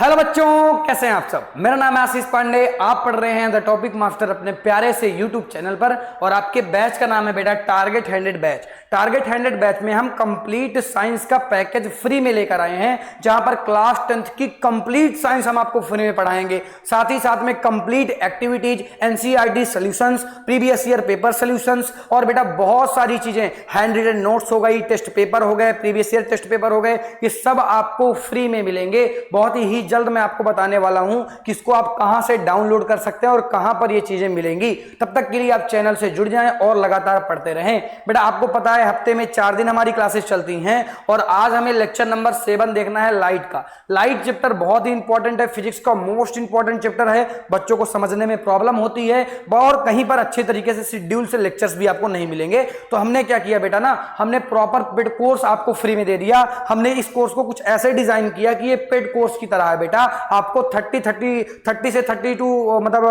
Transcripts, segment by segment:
Hello बच्चों, कैसे हैं आप सब। मेरा नाम है आशीष पांडे। आप पढ़ रहे हैं द टॉपिक मास्टर अपने प्यारे से यूट्यूब चैनल पर और आपके बैच का नाम है बेटा टारगेट 100 बैच। टारगेट 100 बैच में हम कंप्लीट साइंस का पैकेज फ्री में लेकर आए हैं, जहां पर क्लास 10th की कंप्लीट साइंस हम आपको फ्री में पढ़ाएंगे। साथ ही साथ में complete activities, NCERT solutions, previous year paper solutions और बेटा बहुत सारी चीजें, हैंड रिटन नोट्स हो गई, टेस्ट पेपर हो गए, प्रीवियस ईयर टेस्ट पेपर हो गए, ये सब आपको फ्री में मिलेंगे। बहुत ही जल्द मैं आपको बताने वाला हूं कि इसको आप कहां से डाउनलोड कर सकते हैं और कहां पर ये चीजें मिलेंगी। तब तक के लिए आप चैनल से जुड़ जाएं और लगातार पढ़ते रहें। बेटा आपको पता है हफ्ते में 4 दिन हमारी क्लासेस चलती हैं और आज हमें लेक्चर नंबर 7 देखना है लाइट का। लाइट चैप्टर बहुत ही इंपॉर्टेंट है, फिजिक्स का मोस्ट इंपॉर्टेंट चैप्टर है। बच्चों को समझने में प्रॉब्लम होती है और कहीं पर अच्छे तरीके से शेड्यूल से लेक्चर्स भी आपको नहीं मिलेंगे। तो हमने क्या किया बेटा ना, हमने प्रॉपर पेड कोर्स आपको फ्री में दे दिया। हमने इस कोर्स को कुछ ऐसे डिजाइन किया कि ये पेड कोर्स की तरह है बेटा। आपको 30 से 32 मतलब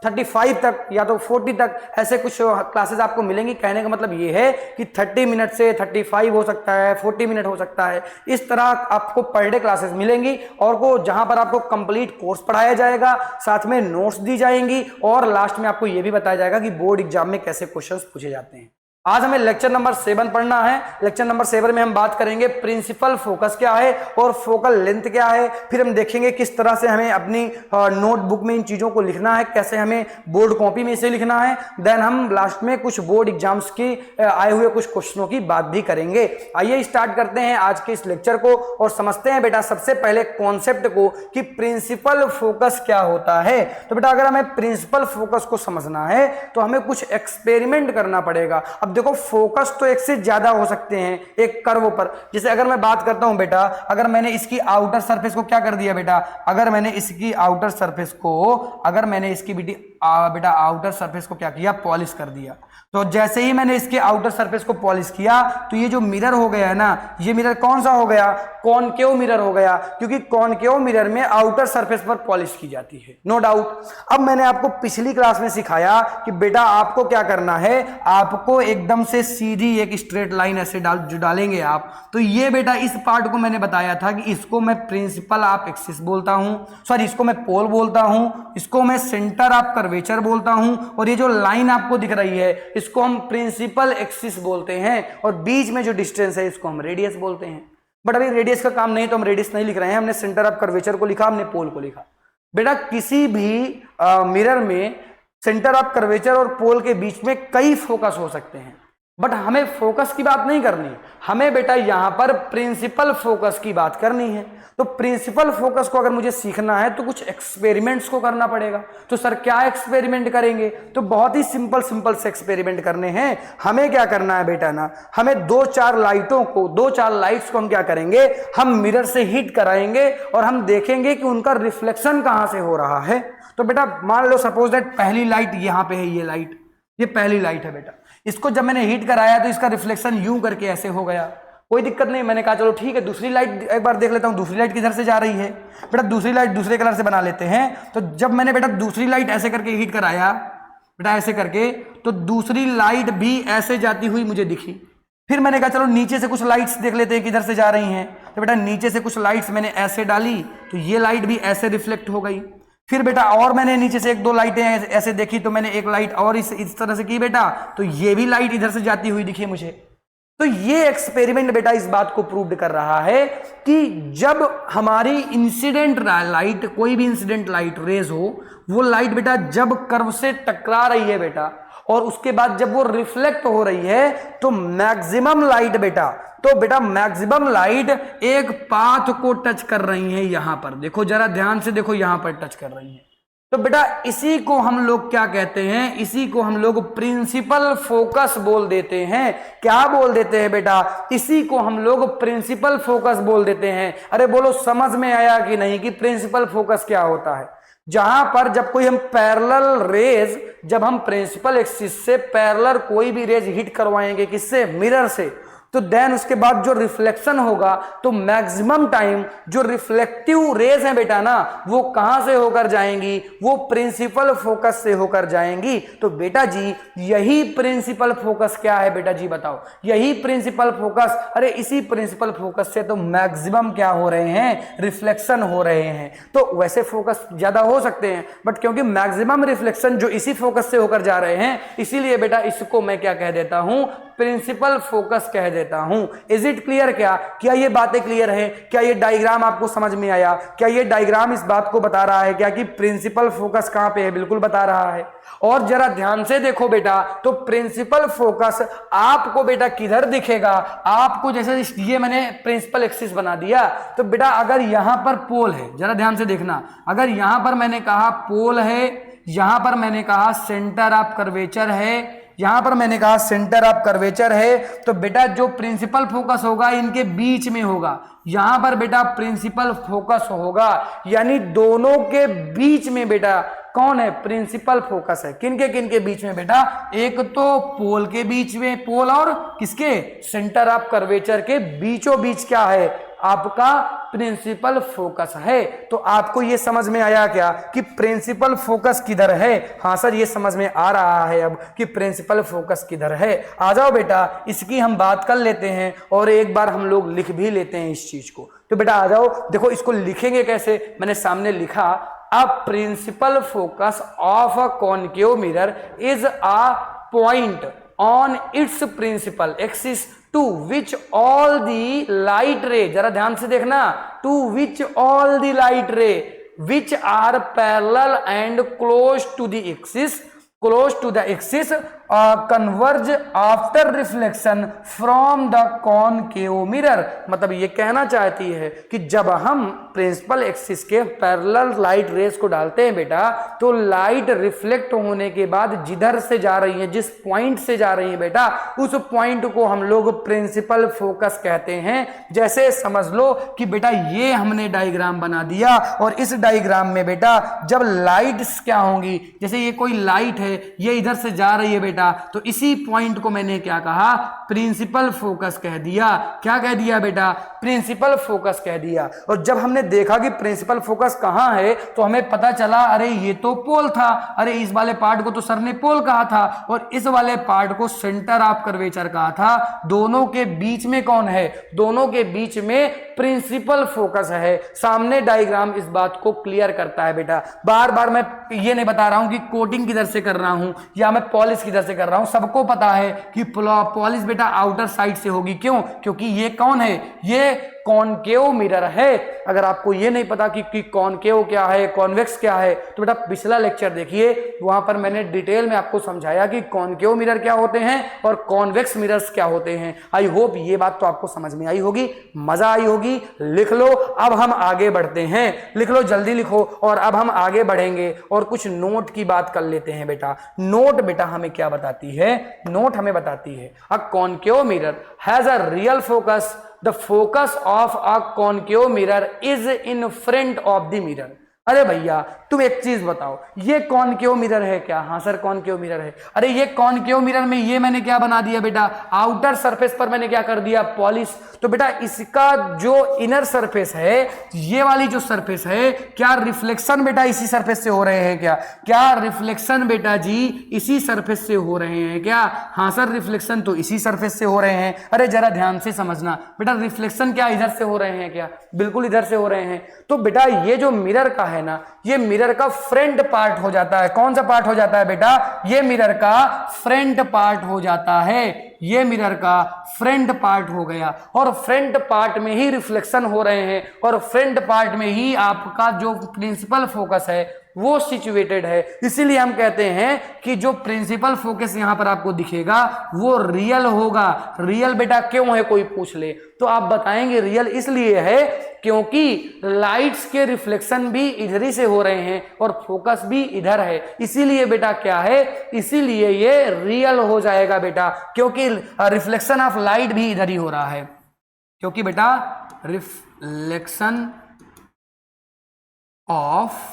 35 तक या तो 40 तक ऐसे कुछ क्लासेस आपको मिलेंगी। कहने का मतलब ये है कि 30 मिनट से 35 हो सकता है, 40 मिनट हो सकता है। इस तरह आपको पर डे क्लासेस मिलेंगी और को जहां पर आपको कंप्लीट कोर्स पढ़ाया जाएगा, साथ में नोट्स दी जाएंगी और लास्ट में आपको यह भी बताया जाएगा कि बोर्ड एग्जाम में कैसे क्वेश्चंस पूछे जाते हैं। आज हमें लेक्चर नंबर 7 पढ़ना है। लेक्चर नंबर 7 में हम बात करेंगे प्रिंसिपल फोकस क्या है और फोकल लेंथ क्या है। फिर हम देखेंगे किस तरह से हमें अपनी नोटबुक में इन चीजों को लिखना है, कैसे हमें बोर्ड कॉपी में इसे लिखना है। देन हम लास्ट में कुछ बोर्ड एग्जाम्स की आए हुए कुछ क्वेश्चनों की बात भी करेंगे। आइए स्टार्ट करते हैं आज के इस लेक्चर को और समझते हैं बेटा सबसे पहले कॉन्सेप्ट को कि प्रिंसिपल फोकस क्या होता है। तो बेटा अगर हमें प्रिंसिपल फोकस को समझना है तो हमें कुछ एक्सपेरिमेंट करना पड़ेगा। अब देखो फोकस तो एक से ज्यादा हो सकते हैं एक कर्व पर। जैसे अगर मैं बात करता हूं बेटा, अगर मैंने इसकी आउटर सरफेस को क्या कर दिया बेटा, अगर मैंने इसकी आउटर सरफेस को बेटा आउटर सरफेस को क्या किया, पॉलिश कर दिया। तो जैसे ही मैंने इसके आउटर सरफेस को पॉलिश किया तो ये जो मिरर हो गया है ना, ये मिरर कौन सा हो गया, कॉनकेव मिरर हो गया, क्योंकि कॉनकेव मिरर में आउटर सरफेस पर पॉलिश की जाती है, नो डाउट। अब मैंने आपको पिछली क्लास में सिखाया कि बेटा आपको क्या करना है, आपको एकदम से सीधी एक स्ट्रेट लाइन ऐसे डालेंगे आप। तो ये बेटा इस पार्ट को मैंने बताया था कि इसको मैं प्रिंसिपल आप एक्सिस बोलता हूं, सॉरी इसको मैं पोल बोलता हूं, इसको मैं सेंटर आप कर्वेचर बोलता हूं और ये जो लाइन आपको दिख रही है इसको हम प्रिंसिपल एक्सिस बोलते हैं और बीच में जो डिस्टेंस है इसको हम रेडियस बोलते हैं। बट अभी रेडियस का काम नहीं तो हम रेडियस नहीं लिख रहे हैं, हमने सेंटर ऑफ कर्वेचर को लिखा, हमने पोल को लिखा। बेटा किसी भी मिरर में सेंटर ऑफ कर्वेचर और पोल के बीच में कई फोकस हो सकते हैं, बट हमें फोकस की बात नहीं करनी, हमें बेटा यहां पर प्रिंसिपल फोकस की बात करनी है। तो प्रिंसिपल फोकस को अगर मुझे सीखना है तो कुछ एक्सपेरिमेंट्स को करना पड़ेगा। तो सर क्या एक्सपेरिमेंट करेंगे, तो बहुत ही सिंपल से एक्सपेरिमेंट करने हैं। हमें क्या करना है बेटा ना, हमें 2-4 लाइट्स को हम क्या करेंगे, हम मिरर से हीट कराएंगे और हम देखेंगे कि उनका रिफ्लेक्शन कहां से हो रहा है। तो बेटा मान लो सपोज दैट पहली लाइट यहां पे है, ये पहली लाइट है बेटा। इसको जब मैंने हीट कराया तो इसका रिफ्लेक्शन यूं करके ऐसे हो गया, कोई दिक्कत नहीं। मैंने कहा चलो ठीक है, दूसरी लाइट एक बार देख लेता हूं, दूसरी लाइट किधर से जा रही है। बेटा दूसरी लाइट दूसरे कलर से बना लेते हैं। तो जब मैंने बेटा दूसरी लाइट ऐसे करके हीट कराया बेटा ऐसे करके, तो दूसरी लाइट भी ऐसे जाती हुई मुझे दिखी। फिर मैंने कहा चलो नीचे से कुछ लाइट्स देख लेते हैं किधर से जा रही हैं। तो बेटा नीचे से कुछ लाइट्स मैंने ऐसे डाली तो ये लाइट भी ऐसे रिफ्लेक्ट हो गई। फिर बेटा और मैंने नीचे से 1-2 लाइटें ऐसे देखी तो मैंने एक लाइट और इस तरह से की बेटा, तो ये भी लाइट इधर से जाती हुई दिखी मुझे। तो ये एक्सपेरिमेंट बेटा इस बात को प्रूव कर रहा है कि जब हमारी इंसिडेंट लाइट, कोई भी इंसिडेंट लाइट रेज हो, वो लाइट बेटा जब कर्व से टकरा रही है बेटा और उसके बाद जब वो रिफ्लेक्ट हो रही है तो मैक्सिमम लाइट एक पाथ को टच कर रही है। यहां पर देखो, जरा ध्यान से देखो, यहां पर टच कर रही है। तो बेटा इसी को हम लोग क्या कहते हैं, इसी को हम लोग प्रिंसिपल फोकस बोल देते हैं। क्या बोल देते हैं बेटा, इसी को हम लोग प्रिंसिपल फोकस बोल देते हैं। अरे बोलो समझ में आया कि नहीं कि प्रिंसिपल फोकस क्या होता है। जहां पर जब कोई हम पैरेलल रेज, जब हम प्रिंसिपल एक्सिस से पैरेलल कोई भी रेज हिट करवाएंगे किससे, मिरर से, तो देन उसके बाद जो रिफ्लेक्शन होगा तो मैक्सिमम टाइम जो रिफ्लेक्टिव रेज है बेटा ना वो कहां से होकर जाएंगी, वो प्रिंसिपल फोकस से होकर जाएंगी। तो बेटा जी यही प्रिंसिपल फोकस क्या है बेटा जी बताओ, यही प्रिंसिपल फोकस, अरे इसी प्रिंसिपल फोकस से तो मैक्सिमम क्या हो रहे हैं, रिफ्लेक्शन हो रहे हैं। तो वैसे फोकस ज्यादा हो सकते हैं बट क्योंकि मैक्सिमम रिफ्लेक्शन जो इसी फोकस से होकर जा रहे हैं इसीलिए बेटा इसको मैं क्या कह देता हूं, प्रिंसिपल फोकस कह देता हूं। Is it clear? क्या ये बातें क्लियर है? क्या ये डायग्राम आपको समझ में आया? क्या ये डायग्राम इस बात को बता रहा है क्या कि प्रिंसिपल फोकस कहां पे है? बिल्कुल बता रहा है। और जरा ध्यान से देखो बेटा, तो प्रिंसिपल फोकस आपको बेटा किधर दिखेगा, आपको जैसे ये मैंने प्रिंसिपल एक्सिस बना दिया तो बेटा अगर यहां पर पोल है, जरा ध्यान से देखना, अगर यहां पर मैंने कहा पोल है, यहां पर मैंने कहा सेंटर ऑफ कर्वेचर है, यहां पर मैंने कहा सेंटर ऑफ कर्वेचर है, तो बेटा जो प्रिंसिपल फोकस होगा इनके बीच में होगा, यहां पर बेटा प्रिंसिपल फोकस होगा, यानी दोनों के बीच में बेटा कौन है, प्रिंसिपल फोकस है। किन के बीच में बेटा, एक तो पोल के बीच में, पोल और किसके, सेंटर ऑफ कर्वेचर के बीचों बीच क्या है, आपका प्रिंसिपल फोकस है। तो आपको यह समझ में आया क्या कि प्रिंसिपल फोकस किधर है? हाँ सर ये समझ में आ रहा है अब कि प्रिंसिपल फोकस किधर है। आ जाओ बेटा इसकी हम बात कर लेते हैं और एक बार हम लोग लिख भी लेते हैं इस चीज को। तो बेटा आ जाओ, देखो इसको लिखेंगे कैसे, मैंने सामने लिखा, a principal focus of a concave mirror is a point on its principal axis to which all the light ray, जरा ध्यान से देखना, to which all the light ray which are parallel and close to the axis converge after reflection from the concave mirror। मतलब ये कहना चाहती है कि जब हम प्रिंसिपल एक्सिस के पैरेलल लाइट रेस को डालते हैं बेटा तो लाइट रिफ्लेक्ट होने के बाद जिधर से जा रही है, जिस पॉइंट से जा रही है बेटा, उस पॉइंट को हम लोग प्रिंसिपल फोकस कहते हैं। जैसे समझ लो कि बेटा ये हमने डायग्राम बना दिया और इस डायग्राम में बेटा जब लाइट्स क्या होंगी, जैसे ये कोई लाइट है ये इधर से जा रही है बेटा, तो इसी पॉइंट को मैंने क्या कहा, प्रिंसिपल फोकस कह दिया। क्या कह दिया बेटा, प्रिंसिपल फोकस कह दिया। और जब हमने देखा कि प्रिंसिपल फोकस कहां है तो हमें पता चला अरे ये तो पोल था, अरे इस वाले पार्ट को तो सर ने पोल कहा था और इस वाले पार्ट को सेंटर ऑफ कर्वेचर कहा था। दोनों के बीच में कौन है, दोनों के बीच में प्रिंसिपल फोकस है। सामने डायग्राम इस बात को क्लियर करता है बेटा। बार बार मैं ये नहीं बता रहा हूं कि कोटिंग किधर से कर रहा हूं या मैं पॉलिश किधर से कर रहा हूं, सबको पता है कि पॉलिश बेटा आउटर साइड से होगी। क्यों? क्योंकि ये कौन है, ये कॉनकेव मिरर है। अगर आपको ये नहीं पता कि कॉनकेव क्या है, कॉन्वेक्स क्या है, तो बेटा पिछला लेक्चर देखिए, वहां पर मैंने डिटेल में आपको समझाया कि कॉनकेव मिरर क्या होते हैं और कॉन्वेक्स मिरर्स क्या होते हैं। आई होप ये बात तो आपको समझ में आई होगी, मजा आई होगी। लिख लो, अब हम आगे बढ़ते हैं। लिख लो, जल्दी लिखो। और अब हम आगे बढ़ेंगे और कुछ नोट की बात कर लेते हैं बेटा। नोट बेटा हमें क्या बताती है, नोट हमें बताती है अ concave mirror has a real focus, the focus of a concave mirror is in front of the mirror। अरे भैया तुम एक चीज बताओ, ये कॉनकेव मिरर है क्या? हाँ सर कॉनकेव मिरर है। अरे ये कॉनकेव मिरर में ये मैंने क्या बना दिया बेटा, आउटर सरफेस पर मैंने क्या कर दिया, पॉलिश। तो बेटा इसका जो इनर सरफेस है, ये वाली जो सरफेस है, क्या रिफ्लेक्शन बेटा इसी सरफेस से हो रहे हैं क्या? क्या रिफ्लेक्शन बेटा जी इसी सरफेस से हो रहे हैं क्या? हाँ सर रिफ्लेक्शन तो इसी सरफेस से हो रहे हैं। अरे जरा ध्यान से समझना बेटा, रिफ्लेक्शन क्या इधर से हो रहे हैं क्या? बिल्कुल इधर से हो रहे हैं। तो बेटा ये जो मिरर का है ना, ये मिरर का फ्रंट पार्ट हो जाता है। कौन सा पार्ट हो जाता है बेटा? ये मिरर का फ्रंट पार्ट हो जाता है। ये मिरर का फ्रंट पार्ट हो गया और फ्रंट पार्ट में ही रिफ्लेक्शन हो रहे हैं और फ्रंट पार्ट में ही आपका जो प्रिंसिपल फोकस है वो सिचुएटेड है। इसीलिए हम कहते हैं कि जो प्रिंसिपल फोकस यहां पर आपको दिखेगा वो रियल होगा। रियल बेटा क्यों है, कोई पूछ ले तो आप बताएंगे रियल इसलिए है क्योंकि लाइट्स के रिफ्लेक्शन भी इधर ही से हो रहे हैं और फोकस भी इधर है। इसीलिए बेटा क्या है, इसीलिए ये रियल हो जाएगा बेटा, क्योंकि रिफ्लेक्शन ऑफ लाइट भी इधर ही हो रहा है। क्योंकि बेटा रिफ्लेक्शन ऑफ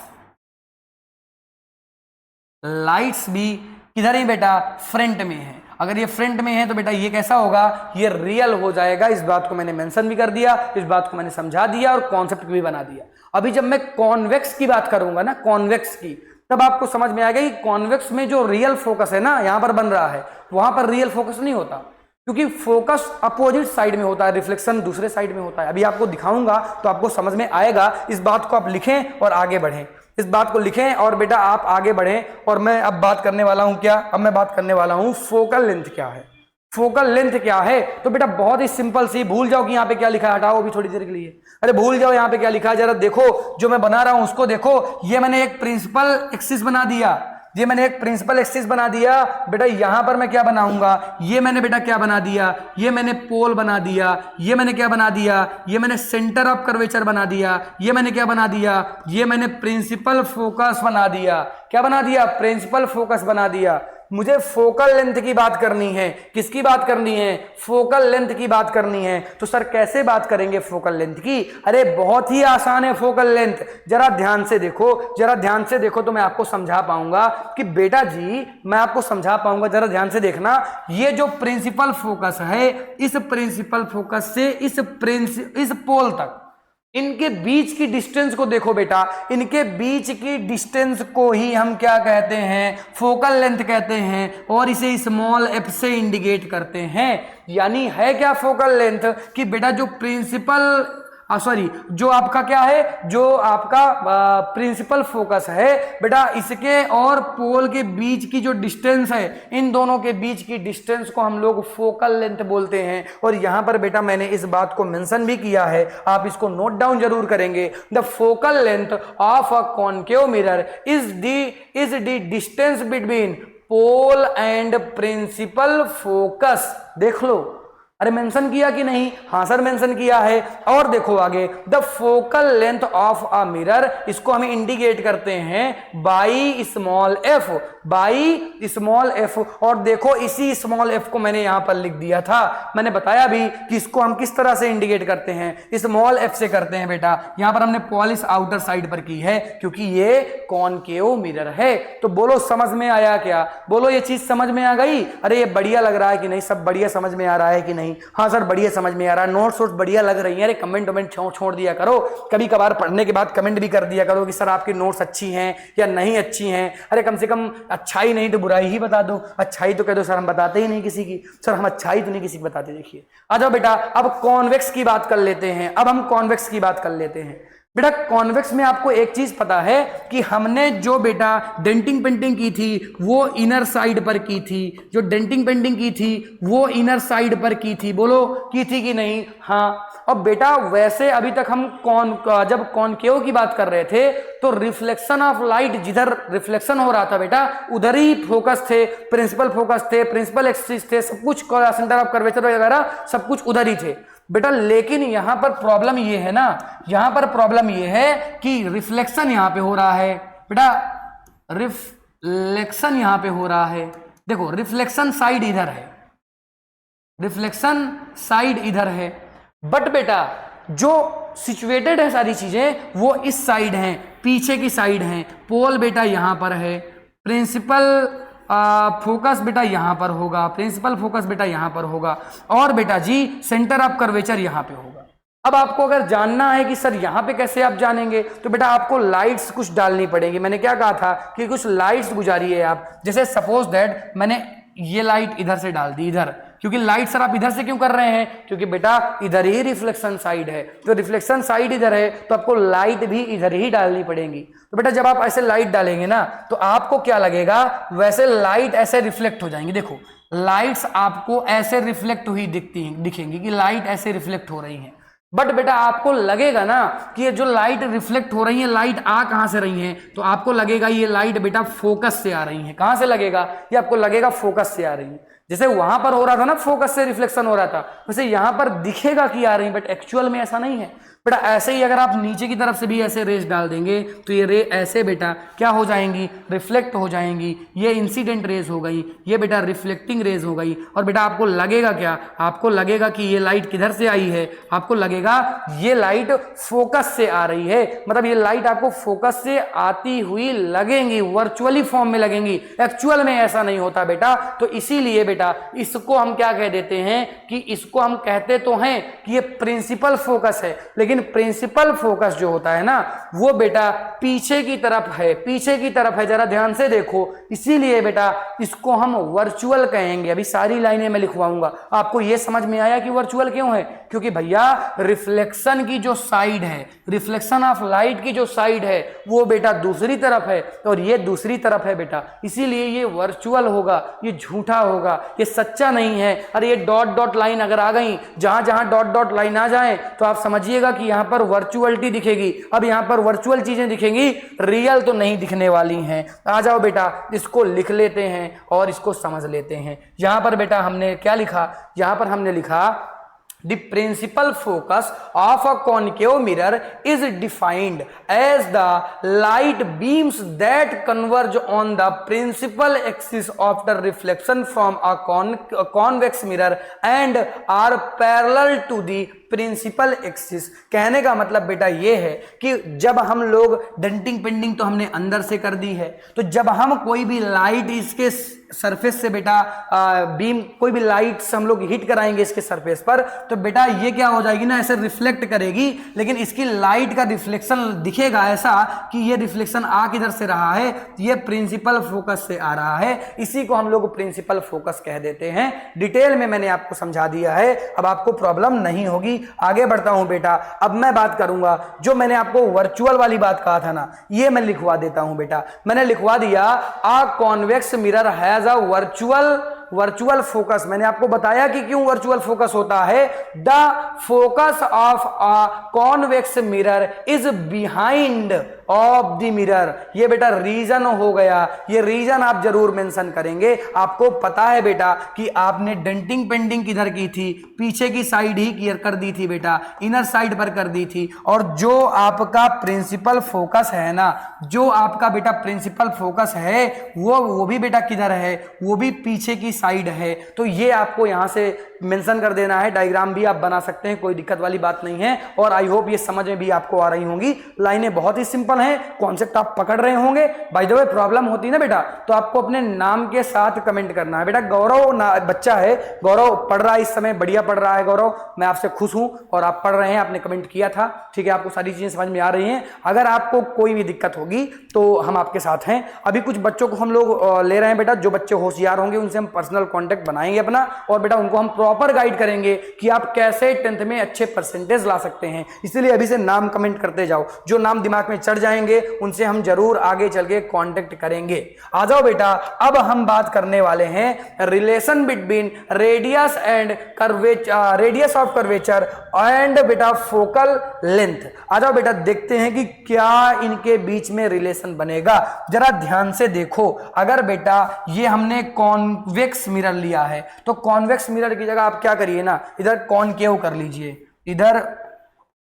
लाइट्स भी किधर ही बेटा, फ्रंट में है। अगर ये फ्रंट में है तो बेटा ये कैसा होगा, ये रियल हो जाएगा। इस बात को मैंने मेंशन भी कर दिया, इस बात को मैंने समझा दिया और कॉन्सेप्ट भी बना दिया। अभी जब मैं कॉन्वेक्स की बात करूंगा ना, कॉन्वेक्स की, तब आपको समझ में आएगा कि कॉन्वेक्स में जो रियल फोकस है ना यहां पर बन रहा है, वहां पर रियल फोकस नहीं होता, क्योंकि फोकस अपोजिट साइड में होता है, रिफ्लेक्शन दूसरे साइड में होता है। अभी आपको दिखाऊंगा तो आपको समझ में आएगा। इस बात को आप लिखें और आगे बढ़ें, इस बात को लिखें और बेटा आप आगे बढ़ें। और मैं अब बात करने वाला हूं क्या, अब मैं बात करने वाला हूं फोकल लेंथ क्या है। फोकल लेंथ क्या है, तो बेटा बहुत ही सिंपल सी, भूल जाओ कि यहाँ पे क्या लिखा है, हटाओ अभी थोड़ी देर के लिए, अरे भूल जाओ यहाँ पे क्या लिखा है, जरा देखो जो मैं बना रहा हूं उसको देखो। ये मैंने एक प्रिंसिपल एक्सिस बना दिया, ये मैंने एक प्रिंसिपल एक्सिस बना दिया। बेटा यहां पर मैं क्या बनाऊंगा, ये मैंने बेटा क्या बना दिया, ये मैंने पोल बना दिया, ये मैंने क्या बना दिया, ये मैंने सेंटर ऑफ कर्वेचर बना दिया, ये मैंने क्या बना दिया, ये मैंने प्रिंसिपल फोकस बना दिया। क्या बना दिया, प्रिंसिपल फोकस बना दिया। मुझे फोकल लेंथ की बात करनी है, किसकी बात करनी है, फोकल लेंथ की बात करनी है। तो सर कैसे बात करेंगे फोकल लेंथ की, अरे बहुत ही आसान है फोकल लेंथ। जरा ध्यान से देखो, जरा ध्यान से देखो तो मैं आपको समझा पाऊंगा कि बेटा जी मैं आपको समझा पाऊंगा। जरा ध्यान से देखना, ये जो प्रिंसिपल फोकस है, इस प्रिंसिपल फोकस से इस पोल तक, इनके बीच की डिस्टेंस को देखो बेटा, इनके बीच की डिस्टेंस को ही हम क्या कहते हैं, फोकल लेंथ कहते हैं, और इसे स्मॉल एफ से इंडिकेट करते हैं। यानी है क्या फोकल लेंथ कि बेटा जो प्रिंसिपल जो आपका क्या है, जो आपका प्रिंसिपल फोकस है बेटा, इसके और पोल के बीच की जो डिस्टेंस है, इन दोनों के बीच की डिस्टेंस को हम लोग फोकल लेंथ बोलते हैं। और यहां पर बेटा मैंने इस बात को मेंशन भी किया है, आप इसको नोट डाउन जरूर करेंगे। The focal length of a concave mirror is the distance between pole and principal focus. देख लो, अरे मेंशन किया कि नहीं, हाँ सर मेंशन किया है। और देखो आगे, the focal length of a mirror, इसको हम इंडिकेट करते हैं by small F, by small F. और देखो इसी स्मॉल एफ को मैंने यहां पर लिख दिया था, मैंने बताया भी कि इसको हम किस तरह से इंडिकेट करते हैं, स्मॉल एफ से करते हैं बेटा। यहां पर हमने पॉलिश आउटर साइड पर की है क्योंकि ये कॉनकेव मिरर है। तो बोलो समझ में आया क्या, बोलो ये चीज समझ में आ गई। अरे ये बढ़िया लग रहा है कि नहीं, सब बढ़िया समझ में आ रहा है कि नहीं, हाँ सर बढ़िया समझ में आ रहा है, नोट्स बढ़िया लग रही है। अरे कमेंट छोड़ दिया करो, कभी कभार पढ़ने के बाद कमेंट भी कर दिया करो कि सर आपकी नोट्स अच्छी हैं या नहीं अच्छी हैं। अरे कम से कम अच्छाई नहीं तो बुराई ही बता दो, अच्छाई तो कह दो सर हम बताते ही नहीं किसी की, सर हम अच्छाई तो नहीं किसी की बताते। देखिए आ जाओ बेटा, अब कॉन्वेक्स की बात कर लेते हैं, अब हम कॉन्वेक्स की बात कर लेते हैं। बेटा कॉन्वेक्स में आपको एक चीज पता है कि हमने जो बेटा डेंटिंग पेंटिंग की थी वो इनर साइड पर की थी, जो डेंटिंग पेंटिंग की थी वो इनर साइड पर की थी, बोलो की थी कि नहीं, हाँ। अब बेटा वैसे अभी तक हम जब कॉनकेव की बात कर रहे थे तो रिफ्लेक्शन ऑफ लाइट, जिधर रिफ्लेक्शन हो रहा था बेटा उधर ही फोकस थे, प्रिंसिपल फोकस थे, प्रिंसिपल एक्सिस थे, सब कुछ सेंटर ऑफ कर्वेचर वगैरह सब कुछ उधर ही थे बेटा। लेकिन यहां पर प्रॉब्लम ये है ना, यहां पर प्रॉब्लम ये है कि रिफ्लेक्शन यहां पे हो रहा है बेटा, रिफ्लेक्शन यहां पे हो रहा है। देखो रिफ्लेक्शन साइड इधर है, रिफ्लेक्शन साइड इधर है, बट बेटा जो सिचुएटेड है सारी चीजें वो इस साइड हैं, पीछे की साइड हैं। पोल बेटा यहां पर है, प्रिंसिपल फोकस बेटा यहां पर होगा, प्रिंसिपल फोकस बेटा यहां पर होगा, और बेटा जी सेंटर ऑफ कर्वेचर यहां पे होगा। अब आपको अगर जानना है कि सर यहां पे कैसे आप जानेंगे, तो बेटा आपको लाइट्स कुछ डालनी पड़ेगी। मैंने क्या कहा था कि कुछ लाइट्स गुजारिए आप, जैसे सपोज दैट मैंने ये लाइट इधर से डाल दी, इधर, क्योंकि लाइट सर आप इधर से क्यों कर रहे हैं, क्योंकि बेटा इधर ही रिफ्लेक्शन साइड है, तो रिफ्लेक्शन साइड इधर है तो आपको लाइट भी इधर ही डालनी पड़ेगी। तो बेटा जब आप ऐसे लाइट डालेंगे ना तो आपको क्या लगेगा, वैसे लाइट ऐसे रिफ्लेक्ट हो जाएंगी। देखो लाइट्स आपको ऐसे रिफ्लेक्ट हुई दिखेंगी कि लाइट ऐसे रिफ्लेक्ट हो रही है, बट बेटा आपको लगेगा ना कि ये जो लाइट रिफ्लेक्ट हो रही है, लाइट आ कहां से रही है, तो आपको लगेगा ये लाइट बेटा फोकस से आ रही है। कहां से लगेगा, ये आपको लगेगा फोकस से आ रही है। जैसे वहां पर हो रहा था ना फोकस से रिफ्लेक्शन हो रहा था, वैसे यहां पर दिखेगा कि आ रही है, बट एक्चुअल में ऐसा नहीं है। बेटा ऐसे ही अगर आप नीचे की तरफ से भी ऐसे रेस डाल देंगे तो ये रे ऐसे बेटा क्या हो जाएंगी, रिफ्लेक्ट हो जाएंगी। ये इंसिडेंट रेज हो गई, ये बेटा रिफ्लेक्टिंग रेज हो गई। और बेटा आपको लगेगा क्या, आपको लगेगा कि ये लाइट किधर से आई है, आपको लगेगा ये लाइट फोकस से आ रही है। मतलब ये लाइट आपको फोकस से आती हुई लगेंगी, वर्चुअली फॉर्म में लगेंगी, एक्चुअल में ऐसा नहीं होता बेटा। तो इसीलिए बेटा इसको हम क्या कह देते हैं कि इसको हम कहते तो हैं कि ये प्रिंसिपल फोकस है, लेकिन प्रिंसिपल फोकस जो होता है ना वो बेटा पीछे की तरफ है, पीछे की तरफ है, जरा ध्यान से देखो। इसीलिए बेटा इसको हम वर्चुअल कहेंगे। अभी सारी लाइनें मैं लिखवाऊंगा। आपको यह समझ में आया कि वर्चुअल क्यों है? क्योंकि भैया रिफ्लेक्शन की जो साइड है, रिफ्लेक्शन ऑफ लाइट की जो साइड है वो बेटा दूसरी तरफ है और ये दूसरी तरफ है बेटा, इसीलिए ये वर्चुअल होगा, ये झूठा होगा, ये सच्चा नहीं है। अरे ये डॉट डॉट लाइन अगर आ गई, जहां जहां डॉट डॉट लाइन आ जाए तो आप समझिएगा कि यहां पर वर्चुअलिटी दिखेगी। अब यहां पर वर्चुअल चीजें दिखेंगी, रियल तो नहीं दिखने वाली हैं। आ जाओ बेटा इसको लिख लेते हैं और इसको समझ लेते हैं। यहां पर बेटा हमने क्या लिखा, यहां पर हमने लिखा The principal focus of a concave mirror is defined as the light beams that converge on the principal axis after reflection from a convex mirror and are parallel to the principal axis. कहने का मतलब बेटा ये है कि जब हम लोग डेंटिंग पेंटिंग तो हमने अंदर से कर दी है, तो जब हम कोई भी लाइट इसके सरफेस से बेटा बीम, कोई भी लाइट से हम लोग हिट कराएंगे इसके सरफेस पर, तो बेटा ये क्या हो जाएगी ना, ऐसे रिफ्लेक्ट करेगी, लेकिन इसकी लाइट का रिफ्लेक्शन दिखेगा ऐसा कि ये रिफ्लेक्शन आ किधर से रहा है, ये प्रिंसिपल फोकस से आ रहा है। इसी को हम लोग प्रिंसिपल फोकस कह देते हैं। डिटेल में मैंने आपको समझा दिया है, अब आपको प्रॉब्लम नहीं होगी। आगे बढ़ता हूं बेटा। अब मैं बात करूंगा जो मैंने आपको वर्चुअल वाली बात कहा था ना, ये मैं लिखवा देता हूं बेटा। मैंने लिखवा दिया a convex mirror has a virtual focus. मैंने आपको बताया कि क्यों वर्चुअल फोकस होता है। The focus of a convex mirror is behind of the mirror. ये बेटा रीजन हो गया, ये रीजन आप जरूर मेंशन करेंगे। आपको पता है बेटा कि आपने डेंटिंग पेंटिंग किधर की थी, पीछे की साइड ही क्लियर कर दी थी बेटा, इनर साइड पर कर दी थी। और जो आपका प्रिंसिपल फोकस है ना, जो आपका बेटा प्रिंसिपल फोकस है वो भी बेटा किधर है, वो भी पीछे की साइड है। तो ये आपको यहां से मेंशन कर देना है। डायग्राम भी आप बना सकते हैं, कोई दिक्कत वाली बात नहीं है। और आई होप ये समझ में भी आपको आ रही होंगी। लाइनें बहुत ही सिंपल हैं, कॉन्सेप्ट आप पकड़ रहे होंगे। बाय द वे प्रॉब्लम होती है ना बेटा, तो आपको अपने नाम के साथ कमेंट करना है। बेटा गौरव बच्चा है, गौरव पढ़ रहा है इस समय, बढ़िया पढ़ रहा है गौरव, मैं आपसे खुश हूं। और आप पढ़ रहे हैं, आपने कमेंट किया था, ठीक है, आपको सारी चीजें समझ में आ रही हैं। अगर आपको कोई भी दिक्कत होगी तो हम आपके साथ हैं। अभी कुछ बच्चों को हम लोग ले रहे हैं बेटा, जो बच्चे होशियार होंगे उनसे हम पर्सनल कॉन्टेक्ट बनाएंगे अपना, और बेटा उनको हम प्रॉपर गाइड करेंगे कि आप कैसे 10th में अच्छे परसेंटेज ला सकते हैं। इसलिए अभी से नाम कमेंट करते जाओ, जो नाम दिमाग में चढ़ जाएंगे उनसे हम जरूर आगे चल के कॉन्टेक्ट करेंगे। आ जाओ बेटा, अब हम बात करने वाले हैं relation between radius and curvature, radius of curvature and बेटा फोकल लेंथ। आ जाओ बेटा, देखते हैं कि क्या इनके बीच में रिलेशन बनेगा। जरा ध्यान से देखो, अगर बेटा ये हमने कॉन्वेक्स मिरर लिया है तो कॉन्वेक्स मिरर की जगह आप क्या करिए ना, इधर कॉनकेव कर लीजिए, इधर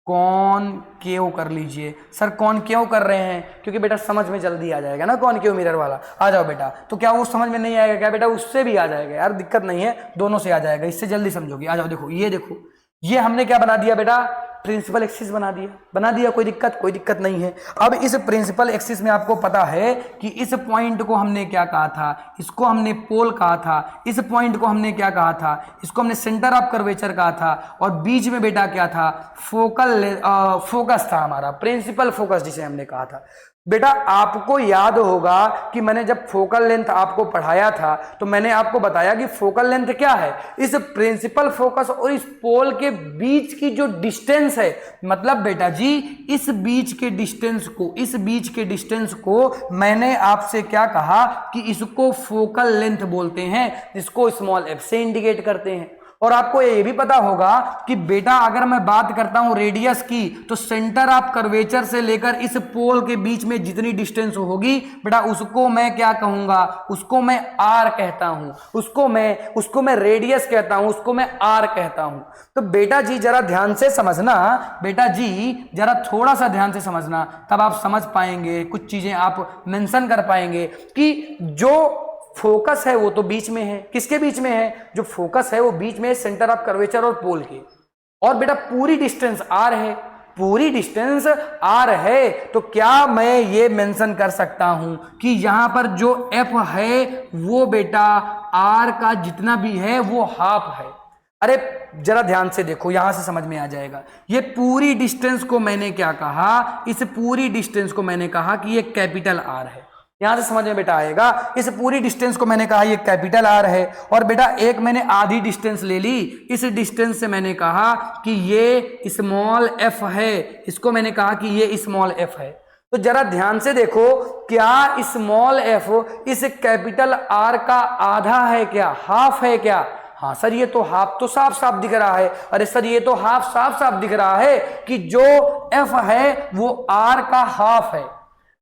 कॉनकेव कर लीजिए। सर कॉनकेव कर रहे हैं क्योंकि बेटा समझ में जल्दी आ जाएगा ना कॉनकेव मिरर वाला। आ जाओ बेटा, तो क्या वो समझ में नहीं आएगा क्या बेटा? उससे भी आ जाएगा यार, दिक्कत नहीं है, दोनों से आ जाएगा, इससे जल्दी समझोगे। आ जाओ देखो, ये देखो, ये हमने क्या बना दिया बेटा, प्रिंसिपल एक्सिस बना दिया। कोई दिक्कत नहीं है। अब इस प्रिंसिपल एक्सिस में आपको पता है कि इस पॉइंट को हमने क्या कहा था, इसको हमने पोल कहा था, इस पॉइंट को हमने क्या कहा था, इसको हमने सेंटर ऑफ कर्वेचर कहा था, और बीच में बेटा क्या था, फोकस था हमारा, प्रिंसिपल फोकस जिसे हमने कहा था। बेटा आपको याद होगा कि मैंने जब फोकल लेंथ आपको पढ़ाया था तो मैंने आपको बताया कि फोकल लेंथ क्या है, इस प्रिंसिपल फोकस और इस पोल के बीच की जो डिस्टेंस है। मतलब बेटा जी इस बीच के डिस्टेंस को मैंने आपसे क्या कहा कि इसको फोकल लेंथ बोलते हैं, इसको स्मॉल एफ से इंडिकेट करते हैं। और आपको ये भी पता होगा कि बेटा अगर मैं बात करता हूं रेडियस की, तो सेंटर ऑफ कर्वेचर से लेकर इस पोल के बीच में जितनी डिस्टेंस होगी बेटा उसको मैं क्या कहूंगा, उसको मैं आर कहता हूं, उसको मैं रेडियस कहता हूं, उसको मैं आर कहता हूं। तो बेटा जी जरा ध्यान से समझना, बेटा जी जरा थोड़ा सा ध्यान से समझना, तब आप समझ पाएंगे, कुछ चीजें आप मेंशन कर पाएंगे कि जो फोकस है वो तो बीच में है। किसके बीच में है? जो फोकस है वो बीच में है सेंटर ऑफ कर्वेचर और पोल के। और बेटा पूरी डिस्टेंस आर है, पूरी डिस्टेंस आर है, तो क्या मैं ये मेंशन कर सकता हूं कि यहां पर जो एफ है वो बेटा आर का जितना भी है वो हाफ है। अरे जरा ध्यान से देखो, यहां से समझ में आ जाएगा। ये पूरी डिस्टेंस को मैंने क्या कहा, इस पूरी डिस्टेंस को मैंने कहा कि ये कैपिटल आर है। यहां से समझ में बेटा आएगा, इस पूरी डिस्टेंस को मैंने कहा ये कैपिटल आर है। और बेटा एक मैंने आधी डिस्टेंस ले ली, इस डिस्टेंस से मैंने कहा कि ये स्मॉल एफ है, इसको मैंने कहा कि ये स्मॉल एफ है। तो जरा ध्यान से देखो, क्या स्मॉल एफ इस कैपिटल आर का आधा है क्या, हाफ है क्या? हाँ सर ये तो हाफ तो साफ साफ दिख रहा है। अरे सर ये तो हाफ साफ साफ दिख रहा है कि जो एफ है वो आर का हाफ है,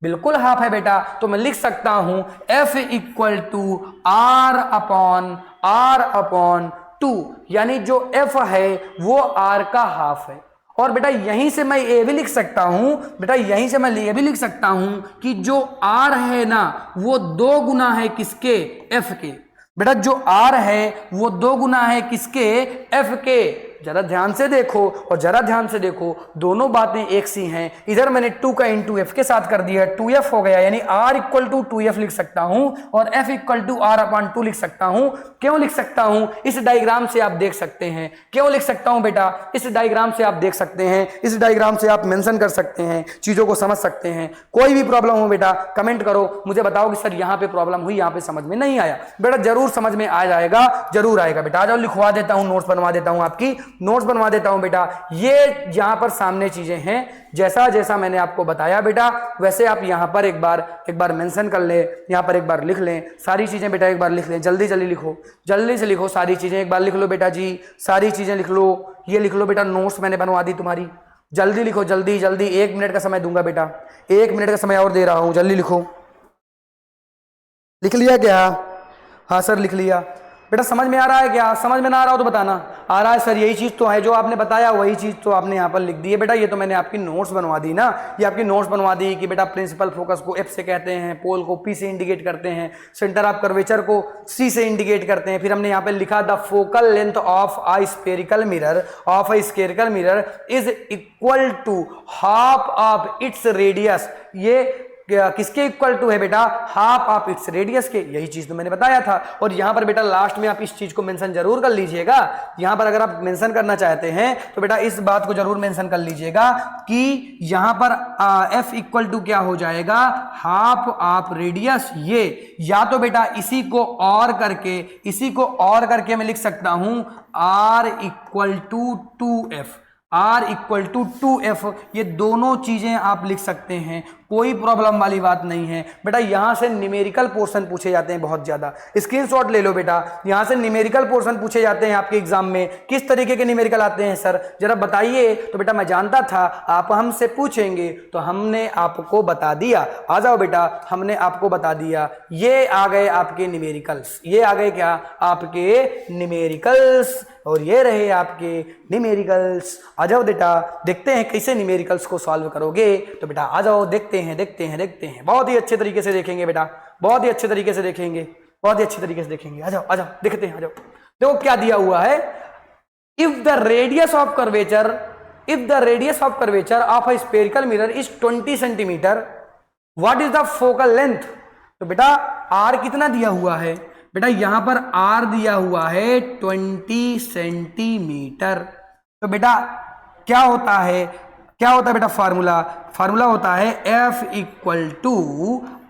बिल्कुल हाफ है बेटा। तो मैं लिख सकता हूं F equal to R upon 2, यानी जो F है वो R का हाफ है। और बेटा यहीं से मैं ये भी लिख सकता हूं, बेटा यहीं से मैं ये भी लिख सकता हूं कि जो R है ना वो 2 गुना है किसके, F के। बेटा जो R है वो 2 गुना है किसके, F के। जरा ध्यान से देखो और जरा ध्यान से देखो, दोनों बातें एक सी हैं। इधर मैंने 2 का इंटू एफ के साथ कर दिया, 2f हो गया, यानी r इक्वल टू 2f लिख सकता हूं और f equal to r upon 2 लिख सकता हूं। क्यों लिख सकता हूं? इस डायग्राम से आप देख सकते हैं। क्यों लिख सकता हूं बेटा? इस डायग्राम से आप देख सकते हैं, इस डायग्राम से आप मेंशन कर सकते हैं, चीजों को समझ सकते हैं। कोई भी प्रॉब्लम हो बेटा कमेंट करो, मुझे बताओ कि सर यहाँ पे प्रॉब्लम हुई, यहाँ पे समझ में नहीं आया। बेटा जरूर समझ में आ जाएगा, जरूर आएगा बेटा। आ जाओ लिखवा देता हूँ, नोट्स बनवा देता हूँ, आपकी नोट्स बनवा देता हूं बेटा। ये यहां पर सामने चीजें हैं, जैसा जैसा मैंने आपको बताया बेटा वैसे आप यहां पर एक बार मेंशन कर ले, यहां पर एक बार लिख लें सारी चीजें बेटा, एक बार लिख लें, जल्दी जल्दी लिखो, जल्दी से लिखो सारी चीजें, एक बार लिख लो बेटा जी, सारी चीजें लिख लो। ये लिख लो बेटा, नोट्स मैंने बनवा दी तुम्हारी, जल्दी लिखो, जल्दी जल्दी। 1 मिनट का समय दूंगा बेटा, 1 मिनट का समय और दे रहा हूं, जल्दी लिखो। लिख लिया क्या? हाँ सर लिख लिया। बेटा समझ में आ रहा है क्या? समझ में ना आ रहा हो तो बताना। आ रहा है सर, यही चीज़ तो है जो आपने बताया, वही चीज़ तो आपने यहाँ पर लिख दी है बेटा। ये तो मैंने आपकी नोट्स बनवा दी ना, ये आपकी नोट्स बनवा दी कि बेटा प्रिंसिपल फोकस को एफ से कहते हैं, पोल को पी से इंडिकेट करते हैं, सेंटर ऑफ कर्वेचर को सी से इंडिकेट करते हैं। फिर हमने यहाँ पे लिखा the focal length of a spherical mirror is equal to half of its radius. ये किसके इक्वल टू है बेटा? हाफ ऑफ इट्स रेडियस के। यही चीज तो मैंने बताया था। और यहां पर बेटा लास्ट में आप इस चीज को मेंशन जरूर कर लीजिएगा। यहां पर अगर आप मेंशन करना चाहते हैं तो बेटा इस बात को जरूर मेंशन कर लीजिएगा कि यहां पर एफ इक्वल टू क्या हो जाएगा, हाफ ऑफ रेडियस। ये या तो बेटा इसी को और करके मैं लिख सकता हूं R equal to 2F, R equal to 2F। ये दोनों चीजें आप लिख सकते हैं, कोई प्रॉब्लम वाली बात नहीं है बेटा। यहां से न्यूमेरिकल पोर्शन पूछे जाते हैं बहुत ज्यादा, स्क्रीनशॉट ले लो बेटा। यहां से न्यूमेरिकल पोर्शन पूछे जाते हैं आपके एग्जाम में। किस तरीके के न्यूमेरिकल आते हैं सर जरा बताइए? तो बेटा मैं जानता था आप हमसे पूछेंगे तो हमने आपको बता दिया। आ जाओ बेटा, हमने आपको बता दिया। ये आ गए आपके न्यूमेरिकल्स, ये आ गए क्या आपके न्यूमेरिकल्स, और ये रहे आपके न्यूमेरिकल्स। आ जाओ बेटा, देखते हैं कैसे न्यूमेरिकल्स को सॉल्व करोगे। तो बेटा आ जाओ, देखते हैं। बहुत ही अच्छे तरीके से देखेंगे बेटा, बहुत ही अच्छे तरीके से देखेंगे। आ जाओ देखते हैं। आ जाओ, देखो क्या दिया हुआ है। If the radius of curvature of a spherical mirror is 20 centimetre, what is the focal length? तो बेटा आर कितना दिया हुआ है बेटा? यहां पर आर दिया हुआ है 20 सेंटीमीटर। तो बेटा क्या होता है बेटा? फार्मूला होता है F equal to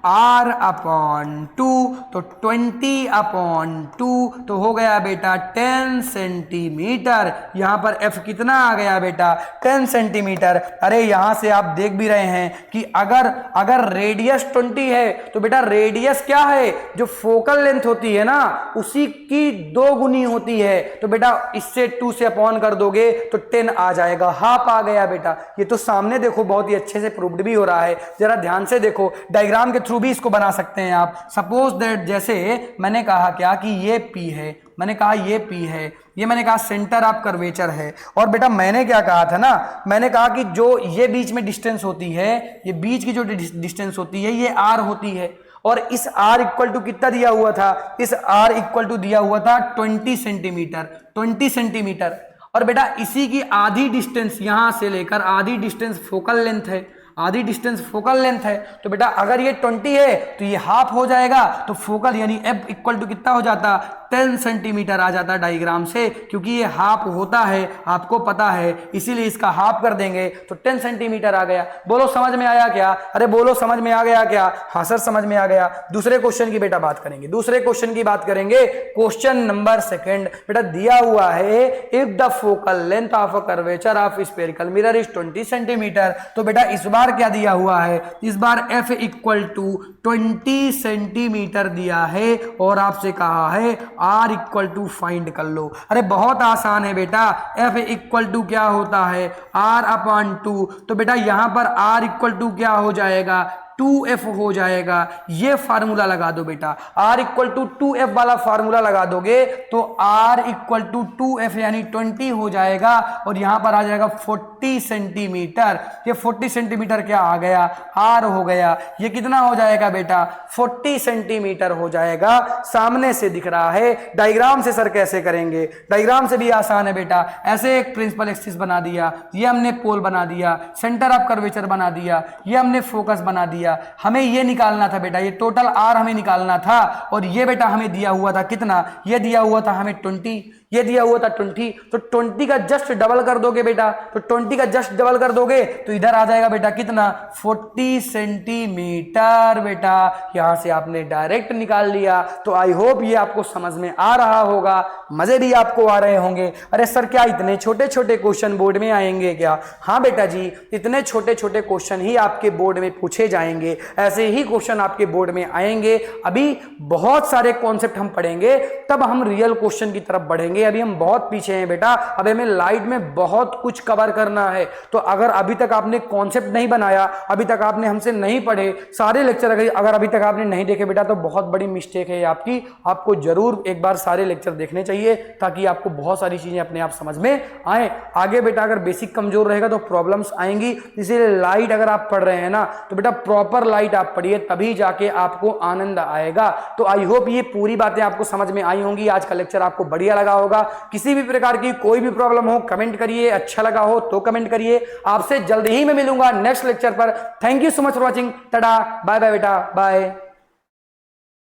r upon 2, तो 20/2 तो हो गया बेटा 10 सेंटीमीटर। यहां पर f कितना आ गया बेटा 10 सेंटीमीटर। अरे यहां से आप देख भी रहे हैं कि अगर रेडियस 20 है तो बेटा रेडियस क्या है, जो फोकल लेंथ होती है ना उसी की 2 गुनी होती है। तो बेटा इससे 2 से अपॉन कर दोगे तो 10 आ जाएगा, हाफ आ गया बेटा। ये तो सामने देखो बहुत ही अच्छे से प्रूव्ड भी हो रहा है, जरा ध्यान से देखो, डायग्राम के थ्रू भी इसको बना सकते हैं आप। सपोज दैट जैसे मैंने कहा क्या कि ये P है, मैंने कहा ये P है, ये मैंने कहा सेंटर ऑफ कर्वेचर है। और बेटा मैंने क्या कहा था ना, मैंने कहा कि जो ये बीच में डिस्टेंस होती है, ये बीच की जो डिस्टेंस होती है ये r होती है। और इस r इक्वल टू कितना दिया हुआ था, इस r इक्वल टू दिया हुआ था 20 सेंटीमीटर, 20 सेंटीमीटर। और बेटा इसी की आधी डिस्टेंस यहां से लेकर आधी डिस्टेंस फोकल लेंथ है, आधी डिस्टेंस फोकल लेंथ है। तो बेटा अगर ये 20 है तो ये हाफ हो जाएगा, तो फोकल यानी f इक्वल टू कितना हो जाता 10 सेंटीमीटर आ जाता डायग्राम से, क्योंकि ये हाफ होता है आपको पता है, इसीलिए इसका हाफ कर देंगे तो 10 सेंटीमीटर आ गया। बोलो समझ में आया क्या? अरे बोलो समझ में आ गया क्या? हाँ सर समझ में आ गया। दूसरे क्वेश्चन की बेटा बात करेंगे, दूसरे क्वेश्चन की बात करेंगे। क्वेश्चन नंबर 2 बेटा दिया हुआ है if the focal length of a curvature of spherical mirror is 20 centimetre. तो बेटा इस बार क्या दिया हुआ है, इस बार f इक्वल टू 20 सेंटीमीटर दिया है और आपसे कहा है r इक्वल टू फाइंड कर लो। अरे बहुत आसान है बेटा, f इक्वल टू क्या होता है r अपॉन 2। तो बेटा यहां पर r इक्वल टू क्या हो जाएगा 2f हो जाएगा। ये फार्मूला लगा दो बेटा, r इक्वल टू 2f वाला फार्मूला लगा दोगे तो r इक्वल टू 2f यानी 20 हो जाएगा और यहां पर आ जाएगा 40 सेंटीमीटर। ये 40 सेंटीमीटर क्या आ गया r हो गया। ये कितना हो जाएगा बेटा 40 सेंटीमीटर हो जाएगा। सामने से दिख रहा है, डायग्राम से सर कैसे करेंगे? डायग्राम से भी आसान है बेटा। ऐसे एक प्रिंसिपल एक्सिस बना दिया, ये हमने पोल बना दिया, सेंटर ऑफ कर्वेचर बना दिया, ये हमने फोकस बना दिया। हमें ये निकालना था बेटा, ये टोटल r हमें निकालना था। और ये बेटा हमें दिया हुआ था कितना, ये दिया हुआ था हमें 20, ये दिया हुआ था 20। तो 20 का जस्ट डबल कर दोगे बेटा, तो 20 का जस्ट डबल कर दोगे तो इधर आ जाएगा बेटा कितना 40 सेंटीमीटर। बेटा यहां से आपने डायरेक्ट निकाल लिया। तो आई होप ये आपको समझ में आ रहा होगा, मजे भी आपको आ रहे होंगे। अरे सर क्या इतने छोटे छोटे क्वेश्चन बोर्ड में आएंगे क्या? हाँ बेटा जी, इतने छोटे छोटे क्वेश्चन ही आपके बोर्ड में पूछे जाएंगे, ऐसे ही क्वेश्चन आपके बोर्ड में आएंगे। अभी बहुत सारे कॉन्सेप्ट हम पढ़ेंगे, तब हम रियल क्वेश्चन की तरफ बढ़ेंगे। अभी हम बहुत पीछे हैं बेटा, अब हमें लाइट में बहुत कुछ कवर करना है। तो अगर अभी तक आपने कॉन्सेप्ट नहीं बनाया, अभी तक आपने हमसे नहीं पढ़े सारे लेक्चर, अगर अभी तक आपने नहीं देखे बेटा तो बहुत बड़ी मिस्टेक है आपकी। आपको जरूर एक बार सारे लेक्चर देखने चाहिए ताकि आपको बहुत सारी चीजें अपने आप समझ में आए। आगे बेटा अगर बेसिक कमजोर रहेगा तो प्रॉब्लम्स आएंगी, इसीलिए लाइट अगर आप पढ़ रहे हैं ना तो बेटा प्रॉपर लाइट आप पढ़िए, तभी जाके आपको आनंद आएगा। तो आई होप ये पूरी बातें आपको समझ में आई होंगी। आज का लेक्चर आपको बढ़िया लगा होगा। किसी भी प्रकार की कोई भी प्रॉब्लम हो कमेंट करिए, अच्छा लगा हो तो कमेंट करिए। आपसे जल्द ही मैं मिलूंगा नेक्स्ट लेक्चर पर। Thank you so much for watching. Tata bye bye बेटा, बाय।